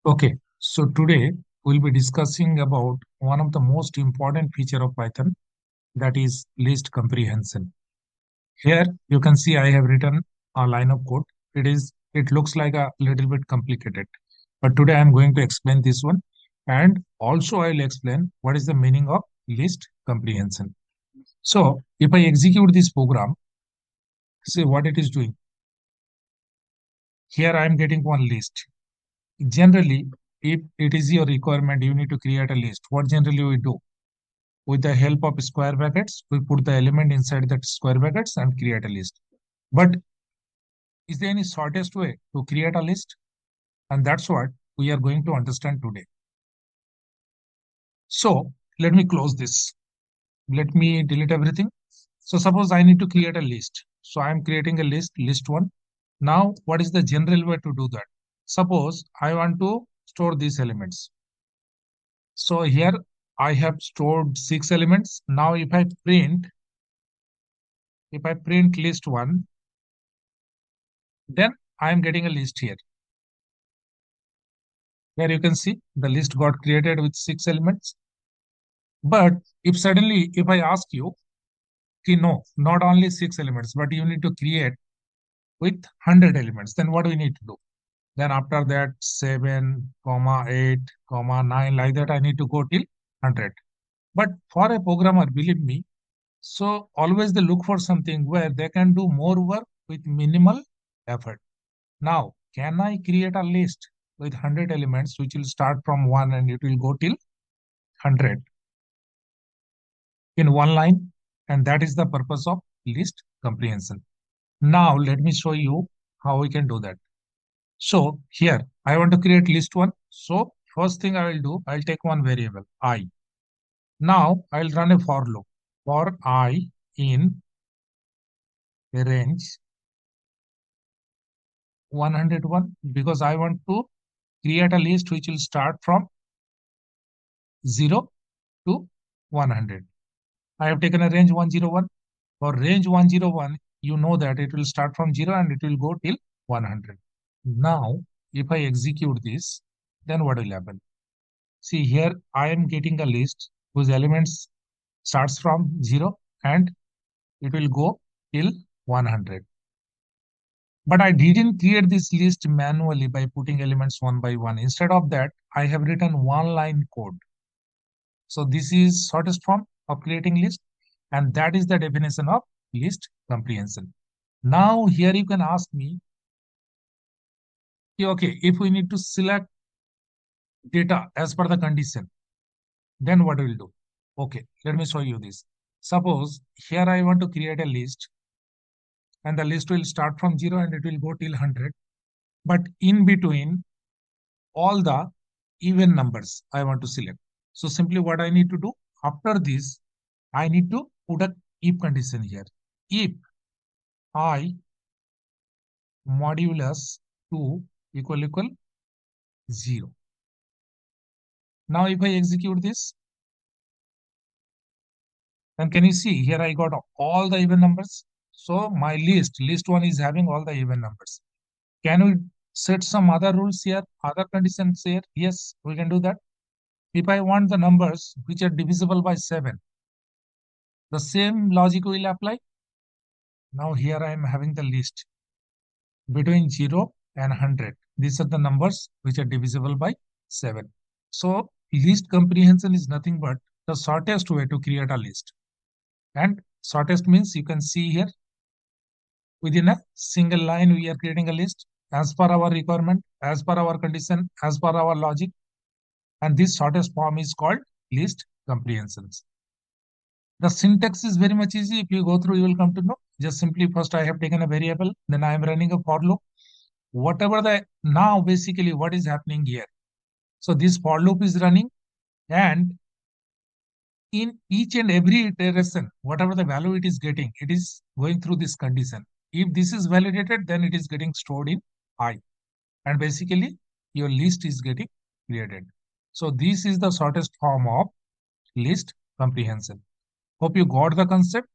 Okay, so today we'll be discussing about one of the most important feature of Python, that is list comprehension. Here you can see I have written a line of code. It looks like a little bit complicated, but today I'm going to explain this one, and also I'll explain what is the meaning of list comprehension. So if I execute this program, see what it is doing. Here I am getting one list. Generally, if it is your requirement, you need to create a list. What generally we do? With the help of square brackets, we put the element inside that square brackets and create a list. But is there any shortest way to create a list? And that's what we are going to understand today. So let me close this. Let me delete everything. So suppose I need to create a list. So I am creating a list one. Now, what is the general way to do that? Suppose I want to store these elements. So here I have stored 6 elements. Now if I print list one, then I am getting a list here. Here you can see the list got created with 6 elements. But if I ask you, no, not only 6 elements, but you need to create with 100 elements, then what do we need to do? Then after that 7, 8, 9, like that, I need to go till 100. But for a programmer, believe me, so always they look for something where they can do more work with minimal effort. Now, can I create a list with 100 elements, which will start from 1 and it will go till 100 in one line? And that is the purpose of list comprehension. Now, let me show you how we can do that. So here, I want to create list one. So first thing I will do, I'll take one variable, I. Now, I'll run a for loop for I in a range 101, because I want to create a list which will start from 0 to 100. I have taken a range 101. For range 101, you know that it will start from 0 and it will go till 100. Now, if I execute this, then what will happen? See here, I am getting a list whose elements starts from 0 and it will go till 100. But I didn't create this list manually by putting elements one by one. Instead of that, I have written one line code. So this is shortest form of creating list, and that is the definition of list comprehension. Now here you can ask me, okay, if we need to select data as per the condition, then what we'll do? Okay, let me show you this. Suppose here I want to create a list, and the list will start from 0 and it will go till 100. But in between, all the even numbers I want to select. So simply what I need to do, after this, I need to put a if condition here. If I modulus 2 equal 0. Now if I execute this, then can you see here I got all the even numbers. So my list one is having all the even numbers. Can we set some other rules here, other conditions here? Yes, we can do that. If I want the numbers which are divisible by 7, the same logic will apply. Now here I am having the list between 0 and 100. These are the numbers which are divisible by 7. So list comprehension is nothing but the shortest way to create a list. And shortest means you can see here within a single line we are creating a list as per our requirement, as per our condition, as per our logic. And this shortest form is called list comprehensions. The syntax is very much easy. If you go through, you will come to know. Just simply first I have taken a variable, then I am running a for loop. Now basically what is happening here? So this for loop is running, and in each and every iteration, whatever the value it is getting, it is going through this condition. If this is validated, then it is getting stored in I. And basically your list is getting created. So this is the shortest form of list comprehension. Hope you got the concept.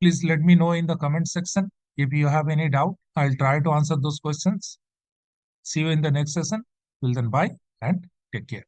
Please let me know in the comment section. If you have any doubt, I'll try to answer those questions. See you in the next session. Till then, bye. and take care.